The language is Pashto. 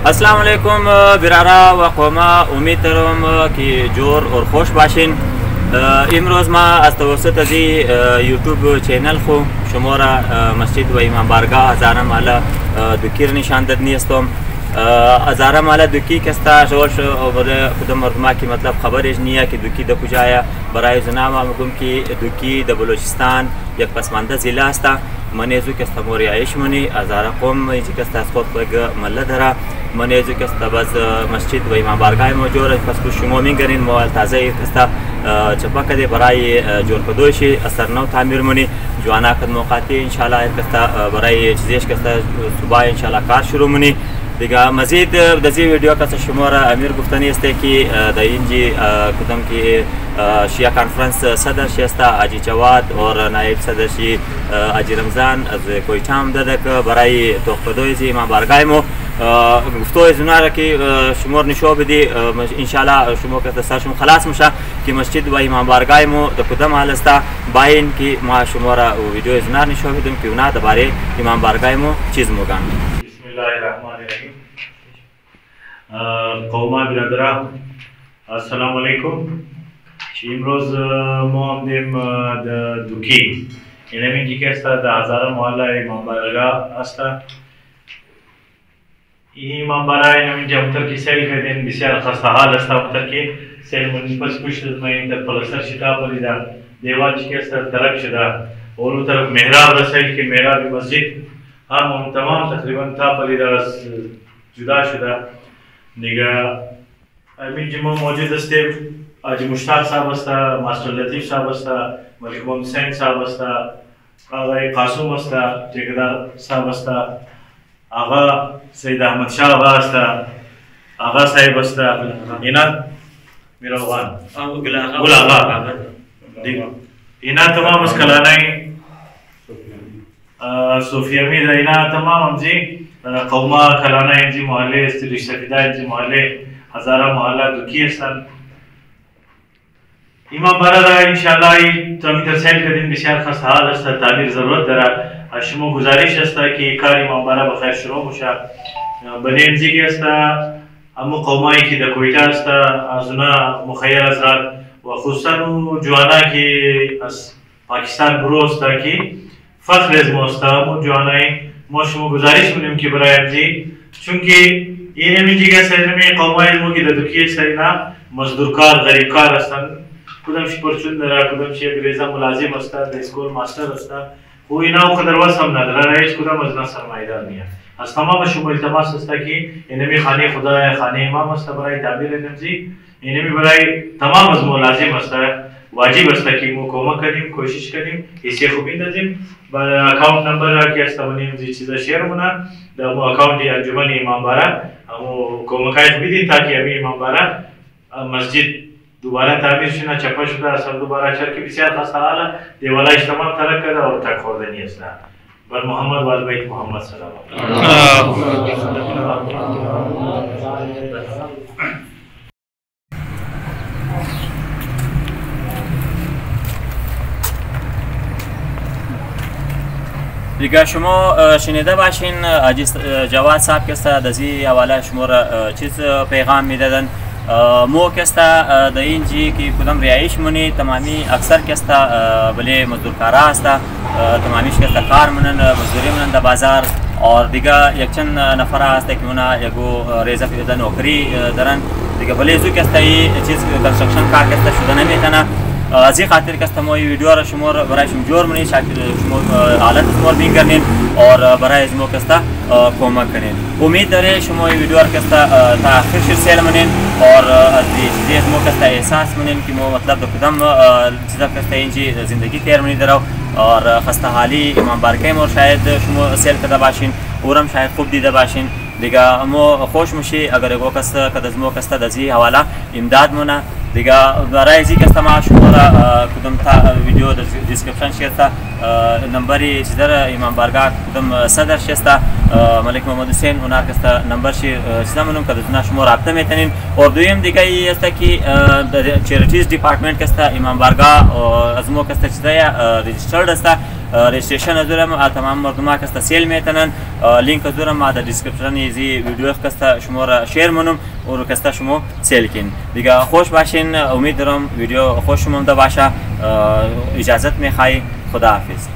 अस्सलाम वालेकुम बिरारा व क़ौमा, उम्मीद दरम कि जोर और खुश बाशिन। इमरोज़ मा از توسط از یوتیوب چینل خو شما را مسجد و امام بارگاه هزاره مالا دکیر نشان دادنی استم. هزاره مالا دکی کستا جوش خودم مردما کی مطلب خبرش نیه که دکی د کجایا. برای زنام میگم که دکی د بلوچستان یک پسمانده ضلع است. منیزو کستا موریایش منی هزاره قوم اینجا کستا از خود مله داره. منیزو کستا باز مسجد و امام بارگاه موجود پس کو شما میگرین موال تازه کستا چپا کده برای جور کدوشی اثر نو تعمیر منی جوانا کد موقعی ان شاء الله کستا برای چیزیش کستا صبح ان شاء الله کار شروع منی دیگه. مزید در این ویدیو کسا شما را امیر گفتنی است که در اینجی کدام که شیعه کانفرنس صدر شیستا حاجی جواد اور نایب صدر شی حاجی رمضان از کویتا هم داده که برای توقفدوی امام بارگاه مو گفتوی زناره که شما نشو بدی انشالله شما که دستاشم خلاص میشه که مسجد و امام بارگاه مو در کدام حال است باین که ما شما را ویدیو زنار نشو بدیم که اونا درباره امام بارگاه مو چیز موگن. بسم الله الرحمن الرحیم. قوما برادران السلام علیکم. امروز ما آمدیم دوکی اینمی که است در هزاره محله امام بارگاه است. امام بارگاه اینمی جمتر کی سیل کردیم بسیار خسته حال است. متر کی سیل منپس پشت زمین در پلستر شده پلیده دیوار که است ترک شده اولو طرف محراب رسید که محراب مسجد هم تمام تقریبا تا پلیده جدا شده دیگه. امین جمع موجود استیم حاجی مشتاق صاحب است، ماستر لطیف صاحب است، ملک محمد حسین صاحب است، آقای قاسم است، ټیکدار صاحب است، آقا سید احمد شاه آقا است، آقا صاحب است، اینا میروان گل آقا اینا تمام اسکلانای صوفی امید اینا تمام همزی قوما کلانای همزی محله است، رشته‌فیدا همزی محله هزاره محله دوکی هستند. امام بارگاه انشاءالله تو در سیل کردیم بسیار خسته حال است، تعمیر ضرورت داره. شما گزارش است که کار امام بارگاه بخیر شروع میشه. بنیمزی که است همو قومایی که در کویتا است از اونا مخیر حضرات و خصوصا جوانا که از پاکستان برو است که فخر از ما است. همو جوانای ما شما گزارش کنیم که برای امزی چون که این همیجی که است قومای ما که در دوکی است اینا مزدورکار غریبکار هستند. کدامش پرچون داره، کدامش یک ریزه ملازم است، در اسکول ماستر است. و اینا خود درواز هم نداره، هیچ کدام از اینا سرمایه‌دار نیست. از تمام شما التماس است که اینمی خانه خدا خانه امام است برای تعمیر نمزی، اینمی برای تمام از ملازم است. واجب است که ما کمک کنیم، کوشش کنیم، حصه خوبی ندیم. با اکاونت نمبر که است ونیم زی چیزا شیر مونه، در اکاونت انجمن امام بارگاه همو کمکای بدین تا که امام بارگاه مسجد دوباره تعمیر شده، چپا شده، اصلا دوباره چر که بسیار خسته حاله دیوالایش تمام ترک کرده و تک خوردنی است. بر محمد و آل بیت محمد سلام دیگه. شما شنیده باشین حاجی جواد صاحب کستا دزی حواله شما را چیز پیغام میدادن. مو کستا در اینجی که کدام رهایش منی تمامی اکثر کستا بله مزدورکارا هستا، تمامیش کستا کار منن مزدوری منن در بازار اور دیگه یک چند نفر هستا که اونا یکو ریزه پیدا نوکری دارن دیگه. بله زو کستا ای چیز کنسترکشن کار کستا شده نمیتونه. از این خاطر کستا ما این ویدیو را شما برای شما جور منی شما حالت شما بین کنین اور برای از ما کستا کمک کنین. امید داره شما این ویدیو را کستا تا آخر سیل منین اور از چیزی ما کستا احساس منین که ما مطلب کدام چیزا کستا اینجی زندگی تیر منی درو اور خسته حالی امام بارگاه ما شاید شما سیل کرده باشین اورم شاید خوب دیده باشین. دیگه مو خوش میشی اگر یک کس که مو کس دزی حوالا امداد مونه. دیگه برای ازی کس ما شما را کدام تا ویدیو در دیسکریپشن شسته نمبری چیزر امام بارگاه کدام صدر شسته ملک محمد حسین اونا کس نمبر شی چیزا منم که دونا شما رابطه میتونین. اور دویم دیگه ای است که چریتیز دیپارتمنت کس امام بارگاه از مو کس چیزا رجیسترد است. رجیستریشن ازورم تمام مردم کس سیل میتونن. لینک ازورم ما در دیسکریپشن ازی ویدیو کس شما را شیر منم اور کس شما سیل کن. دیگه خوش باشین. امید دارم ویدیو خوش شما باشه. اجازت میخوای. خدا حافظ.